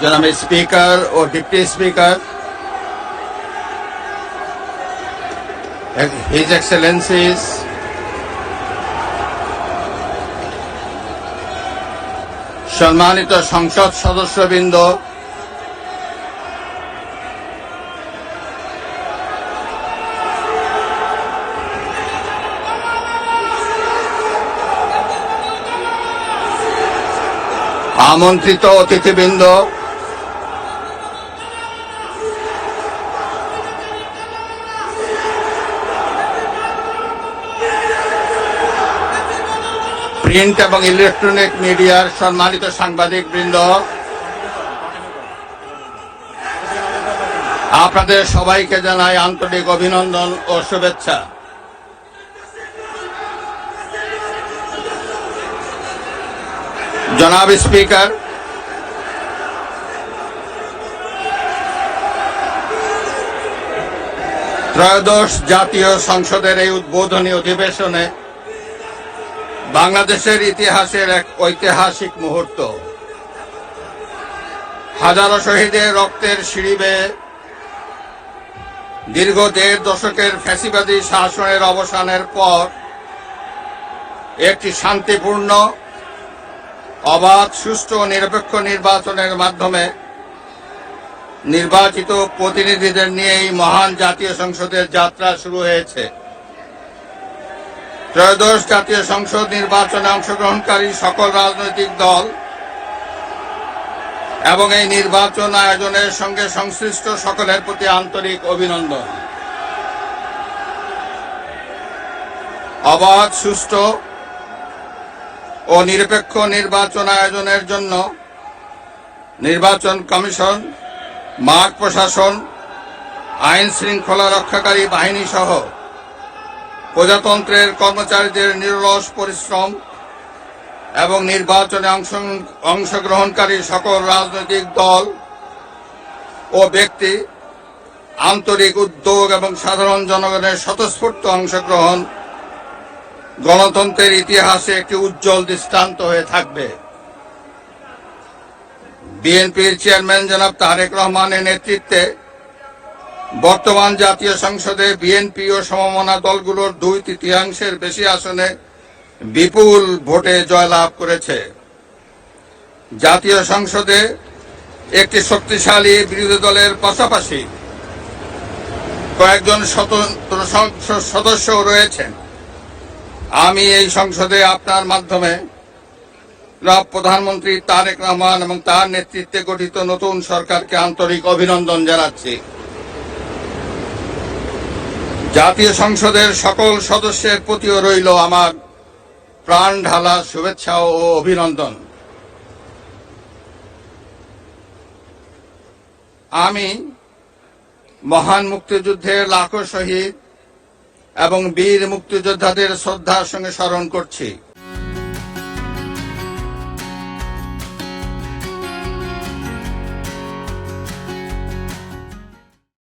জনাব স্পিকার ও deputy speaker, his Excellency's, সম্মানিত সংসদ সদস্যবৃন্দ, আমন্ত্রিত অতিথিবৃন্দ, প্রিন্ট এবং ইলেকট্রনিক মিডিয়ার সম্মানিত সাংবাদিকবৃন্দ, আপনাদের সবাইকে জানাই আন্তরিক অভিনন্দন ও শুভেচ্ছা। জনাব স্পিকার, ত্রয়োদশ জাতীয় সংসদের এই উদ্বোধনী অধিবেশনে বাংলাদেশের ইতিহাসের এক ঐতিহাসিক মুহূর্ত। হাজারো শহীদের রক্তের সিঁড়ি বেয়ে দীর্ঘ ১.৫ দশকের ফ্যাসিবাদী শাসনের অবসানের পর একটি শান্তিপূর্ণ, অবাধ, সুষ্ঠু ও নিরপেক্ষ নির্বাচনের মাধ্যমে নির্বাচিত প্রতিনিধিদের নিয়ে এই মহান জাতীয় সংসদের যাত্রা শুরু হয়েছে। ত্রয়োদশ জাতীয় সংসদ নির্বাচনে অংশগ্রহণকারী সকল রাজনৈতিক দল এবং এই নির্বাচন আয়োজনের সঙ্গে সংশ্লিষ্ট সকলের প্রতি আন্তরিক অভিনন্দন। অবাধ, সুষ্ঠু ও নিরপেক্ষ নির্বাচন আয়োজনের জন্য নির্বাচন কমিশন, মাঠ প্রশাসন, আইন শৃঙ্খলা রক্ষাকারী বাহিনী সহ প্রজাতন্ত্রের কর্মচারীদের নিরলস পরিশ্রম এবং নির্বাচনে অংশগ্রহণকারী সকল রাজনৈতিক দল ও ব্যক্তি, আন্তরিক উদ্যোগ এবং সাধারণ জনগণের স্বতঃস্ফূর্ত অংশগ্রহণ গণতন্ত্রের ইতিহাসে একটি উজ্জ্বল দৃষ্টান্ত হয়ে থাকবে। বিএনপির চেয়ারম্যান জনাব তারেক রহমানের নেতৃত্বে বর্তমান জাতীয় সংসদে বিএনপি ও সমমনা দলগুলোর 2/3 বেশি আসনে বিপুল ভোটে জয়লাভ করেছে। জাতীয় সংসদে একটি শক্তিশালী বিরোধী দলের পাশাপাশি কয়েকজন স্বতন্ত্র সদস্যও রয়েছেন। আমি এই সংসদে আপনার মাধ্যমে প্রধানমন্ত্রী তারেক রহমান এবং তার নেতৃত্বে গঠিত নতুন সরকারকে আন্তরিক অভিনন্দন জানাচ্ছি। জাতীয় সংসদের সকল সদস্যের প্রতিও রইল আমার প্রাণ ঢালা শুভেচ্ছা ও অভিনন্দন। আমি মহান মুক্তিযুদ্ধের লাখো শহীদ এবং বীর মুক্তিযোদ্ধাদের শ্রদ্ধার সঙ্গে স্মরণ করছি।